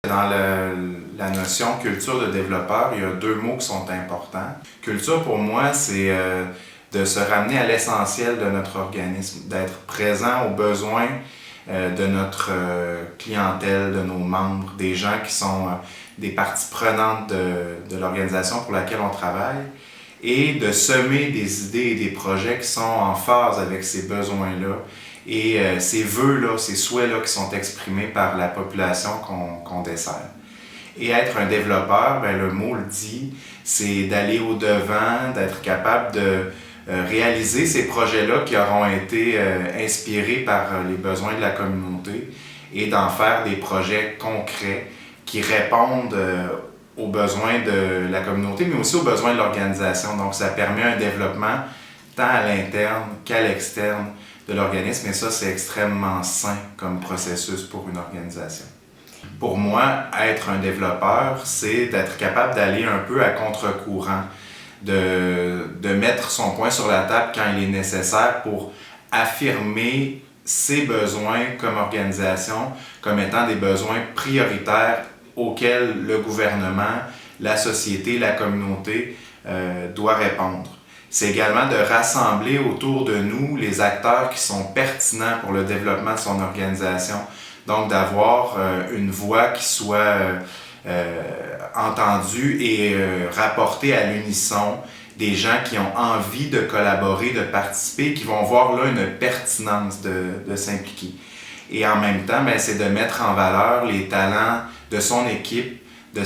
Dans la notion culture de développeur, il y a deux mots qui sont importants. Culture, pour moi, c'est de se ramener à l'essentiel de notre organisme, d'être présent aux besoins de notre clientèle, de nos membres, des gens qui sont des parties prenantes de l'organisation pour laquelle on travaille, et de semer des idées et des projets qui sont en phase avec ces besoins-là et ces vœux-là, ces souhaits-là qui sont exprimés par la population qu'on dessert. Et être un développeur, ben, le mot le dit, c'est d'aller au-devant, d'être capable de réaliser ces projets-là qui auront été inspirés par les besoins de la communauté et d'en faire des projets concrets qui répondent aux besoins de la communauté, mais aussi aux besoins de l'organisation. Donc, ça permet un développement tant à l'interne qu'à l'externe de l'organisme, et ça, c'est extrêmement sain comme processus pour une organisation. Pour moi, être un développeur, c'est d'être capable d'aller un peu à contre-courant, de mettre son point sur la table quand il est nécessaire pour affirmer ses besoins comme organisation comme étant des besoins prioritaires auxquels le gouvernement, la société, la communauté doit répondre. C'est également de rassembler autour de nous les acteurs qui sont pertinents pour le développement de son organisation. Donc d'avoir une voix qui soit entendue et rapportée à l'unisson, des gens qui ont envie de collaborer, de participer, qui vont voir là une pertinence de s'impliquer. Et en même temps, ben, c'est de mettre en valeur les talents de son équipe, de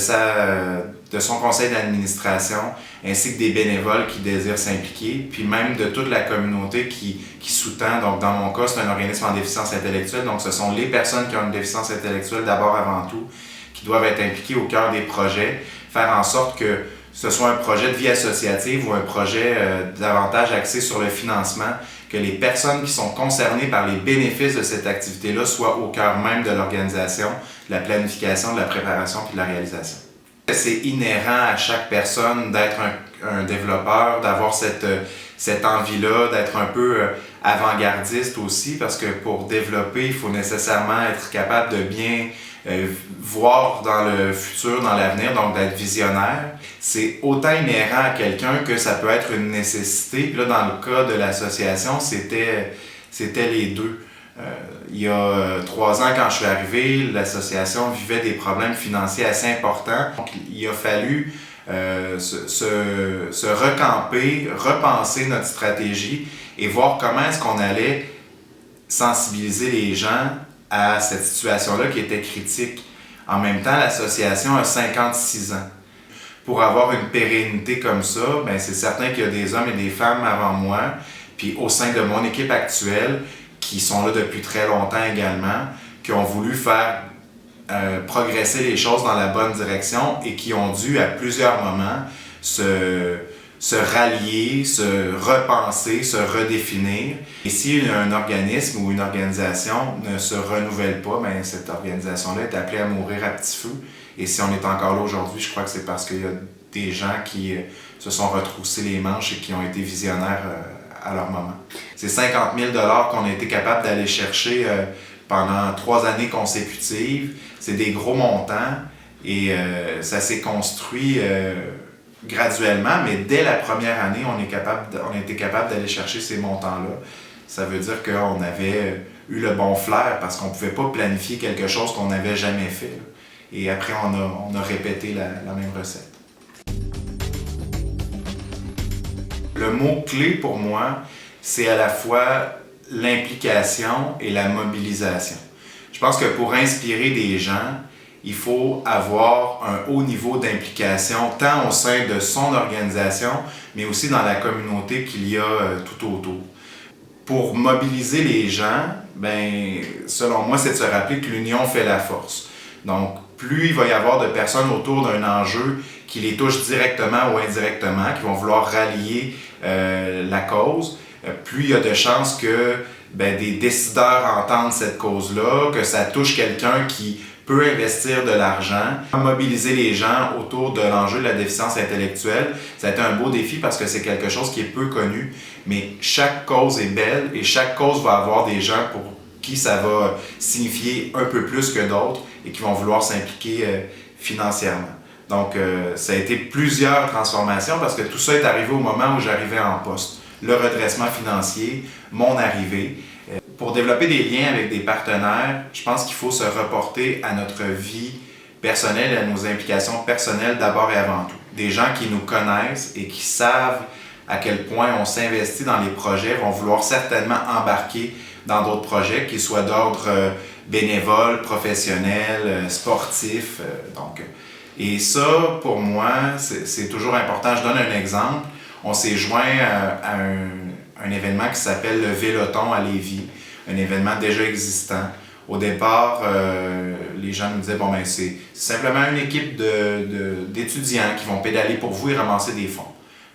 son conseil d'administration, ainsi que des bénévoles qui désirent s'impliquer, puis même de toute la communauté qui sous-tend. Donc, dans mon cas, c'est un organisme en déficience intellectuelle, donc ce sont les personnes qui ont une déficience intellectuelle d'abord avant tout, qui doivent être impliquées au cœur des projets, faire en sorte que ce soit un projet de vie associative ou un projet davantage axé sur le financement, que les personnes qui sont concernées par les bénéfices de cette activité-là soient au cœur même de l'organisation, de la planification, de la préparation puis de la réalisation. C'est inhérent à chaque personne d'être un développeur, d'avoir cette envie-là, d'être un peu avant-gardiste aussi, parce que pour développer, il faut nécessairement être capable de bien voir dans le futur, dans l'avenir, donc d'être visionnaire. C'est autant inhérent à quelqu'un que ça peut être une nécessité. Puis là, dans le cas de l'association, c'était les deux. Il y a 3 ans, quand je suis arrivé, l'association vivait des problèmes financiers assez importants. Donc, il a fallu se recamper, repenser notre stratégie et voir comment est-ce qu'on allait sensibiliser les gens à cette situation-là qui était critique. En même temps, l'association a 56 ans. Pour avoir une pérennité comme ça, ben c'est certain qu'il y a des hommes et des femmes avant moi, puis au sein de mon équipe actuelle, qui sont là depuis très longtemps également, qui ont voulu faire progresser les choses dans la bonne direction et qui ont dû à plusieurs moments se rallier, se repenser, se redéfinir. Et si un organisme ou une organisation ne se renouvelle pas, bien, cette organisation-là est appelée à mourir à petit feu. Et si on est encore là aujourd'hui, je crois que c'est parce qu'il y a des gens qui se sont retroussés les manches et qui ont été visionnaires à leur moment. C'est 50 000 $ qu'on a été capable d'aller chercher pendant 3 années consécutives. C'est des gros montants et ça s'est construit graduellement, mais dès la première année, on a été capable d'aller chercher ces montants-là. Ça veut dire qu'on avait eu le bon flair parce qu'on ne pouvait pas planifier quelque chose qu'on n'avait jamais fait. Et après, on a répété la même recette. Le mot-clé pour moi, c'est à la fois l'implication et la mobilisation. Je pense que pour inspirer des gens, il faut avoir un haut niveau d'implication, tant au sein de son organisation, mais aussi dans la communauté qu'il y a tout autour. Pour mobiliser les gens, ben, selon moi, c'est de se rappeler que l'union fait la force. Donc, plus il va y avoir de personnes autour d'un enjeu qui les touche directement ou indirectement, qui vont vouloir rallier la cause, plus il y a de chances que des décideurs entendent cette cause-là, que ça touche quelqu'un qui peut investir de l'argent. Mobiliser les gens autour de l'enjeu de la déficience intellectuelle, ça a été un beau défi parce que c'est quelque chose qui est peu connu, mais chaque cause est belle et chaque cause va avoir des gens pour qui ça va signifier un peu plus que d'autres et qui vont vouloir s'impliquer financièrement. Donc, ça a été plusieurs transformations parce que tout ça est arrivé au moment où j'arrivais en poste. Le redressement financier, mon arrivée. Pour développer des liens avec des partenaires, je pense qu'il faut se reporter à notre vie personnelle et à nos implications personnelles d'abord et avant tout. Des gens qui nous connaissent et qui savent à quel point on s'investit dans les projets vont vouloir certainement embarquer dans d'autres projets, qu'ils soient d'ordre bénévole, professionnel, sportif. Et ça, pour moi, c'est toujours important. Je donne un exemple. On s'est joint à un événement qui s'appelle le Véloton à Lévis, un événement déjà existant. Au départ, les gens nous disaient, bon, ben, c'est simplement une équipe d'étudiants qui vont pédaler pour vous et ramasser des fonds.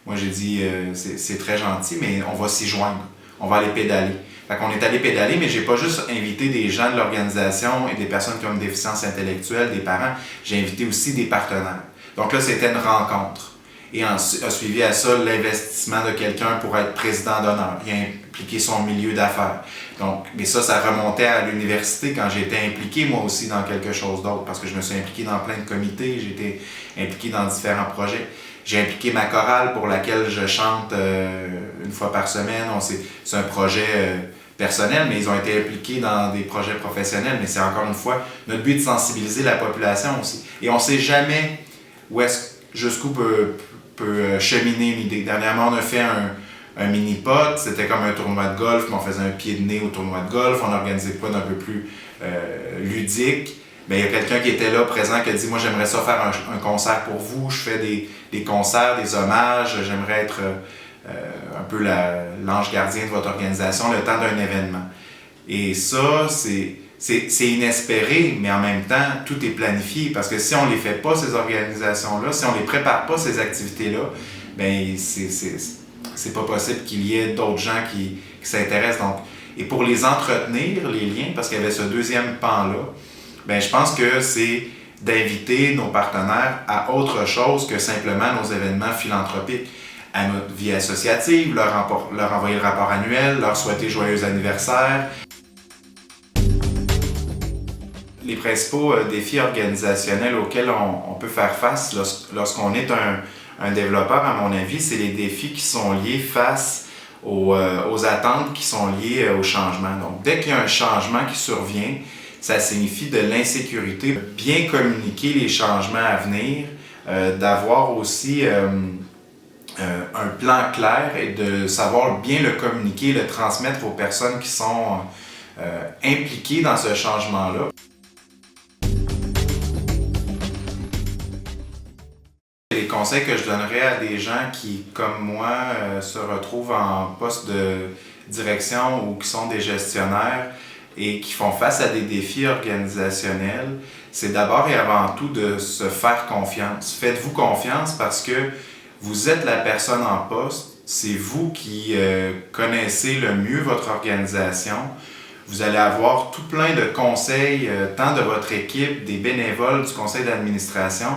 Moi, j'ai dit, c'est très gentil, mais on va s'y joindre. On va aller pédaler. Fait qu'on est allé pédaler, mais j'ai pas juste invité des gens de l'organisation et des personnes qui ont une déficience intellectuelle, des parents. J'ai invité aussi des partenaires. Donc là, c'était une rencontre. Et a suivi à ça l'investissement de quelqu'un pour être président d'honneur. Il a impliqué son milieu d'affaires. Donc, mais ça remontait à l'université quand j'étais impliqué moi aussi dans quelque chose d'autre, parce que je me suis impliqué dans plein de comités, j'ai été impliqué dans différents projets. J'ai impliqué ma chorale pour laquelle je chante une fois par semaine. C'est un projet personnel, mais ils ont été impliqués dans des projets professionnels. Mais c'est encore une fois notre but de sensibiliser la population aussi. Et on ne sait jamais jusqu'où peut cheminer une idée. Dernièrement, on a fait un mini-pot. C'était comme un tournoi de golf, mais on faisait un pied de nez au tournoi de golf. On organisait quoi d'un peu plus ludique. Bien, il y a quelqu'un qui était là, présent, qui a dit « Moi, j'aimerais ça faire un concert pour vous. Je fais des concerts, des hommages. J'aimerais être un peu l'ange gardien de votre organisation le temps d'un événement. » Et ça, c'est inespéré, mais en même temps, tout est planifié. Parce que si on ne les fait pas, ces organisations-là, si on ne les prépare pas, ces activités-là, bien, c'est pas possible qu'il y ait d'autres gens qui s'intéressent. Donc, et pour les entretenir, les liens, parce qu'il y avait ce deuxième pan-là, bien, je pense que c'est d'inviter nos partenaires à autre chose que simplement nos événements philanthropiques, à notre vie associative, leur envoyer le rapport annuel, leur souhaiter joyeux anniversaire. Les principaux défis organisationnels auxquels on peut faire face lorsqu'on est un développeur, à mon avis, c'est les défis qui sont liés face aux attentes qui sont liées au changement. Donc, dès qu'il y a un changement qui survient, ça signifie de l'insécurité. Bien communiquer les changements à venir, d'avoir aussi un plan clair et de savoir bien le communiquer, le transmettre aux personnes qui sont impliquées dans ce changement-là. Les conseils que je donnerais à des gens qui, comme moi, se retrouvent en poste de direction ou qui sont des gestionnaires et qui font face à des défis organisationnels, c'est d'abord et avant tout de se faire confiance. Faites-vous confiance parce que vous êtes la personne en poste, c'est vous qui connaissez le mieux votre organisation. Vous allez avoir tout plein de conseils, tant de votre équipe, des bénévoles du conseil d'administration,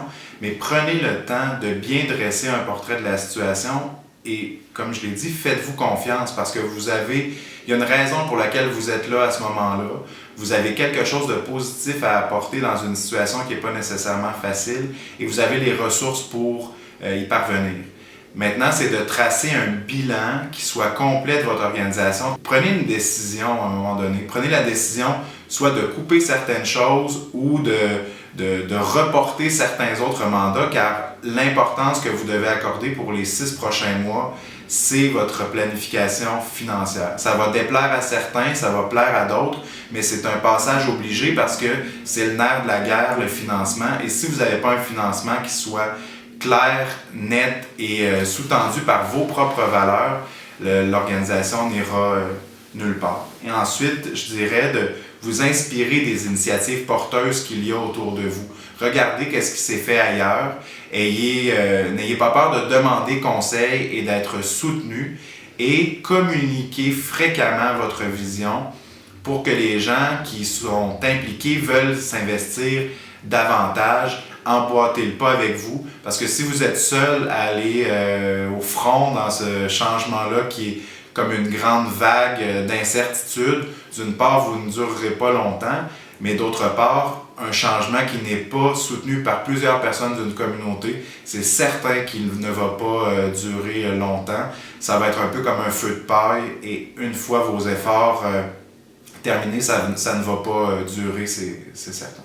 mais prenez le temps de bien dresser un portrait de la situation et, comme je l'ai dit, faites-vous confiance parce que il y a une raison pour laquelle vous êtes là à ce moment-là. Vous avez quelque chose de positif à apporter dans une situation qui n'est pas nécessairement facile et vous avez les ressources pour y parvenir. Maintenant, c'est de tracer un bilan qui soit complet de votre organisation. Prenez une décision à un moment donné. Prenez la décision soit de couper certaines choses ou de reporter certains autres mandats, car l'importance que vous devez accorder pour les 6 prochains mois, c'est votre planification financière. Ça va déplaire à certains, ça va plaire à d'autres, mais c'est un passage obligé parce que c'est le nerf de la guerre, le financement. Et si vous n'avez pas un financement qui soit clair, net et sous-tendu par vos propres valeurs, l'organisation n'ira nulle part. Et ensuite, je dirais de vous inspirer des initiatives porteuses qu'il y a autour de vous. Regardez qu'est-ce qui s'est fait ailleurs. N'ayez pas peur de demander conseil et d'être soutenu et communiquez fréquemment votre vision pour que les gens qui sont impliqués veulent s'investir davantage, emboîtez le pas avec vous, parce que si vous êtes seul à aller au front dans ce changement-là qui est comme une grande vague d'incertitude, d'une part, vous ne durerez pas longtemps, Mais d'autre part, un changement qui n'est pas soutenu par plusieurs personnes d'une communauté, c'est certain qu'il ne va pas durer longtemps. Ça va être un peu comme un feu de paille et une fois vos efforts terminés, ça ne va pas durer, c'est certain.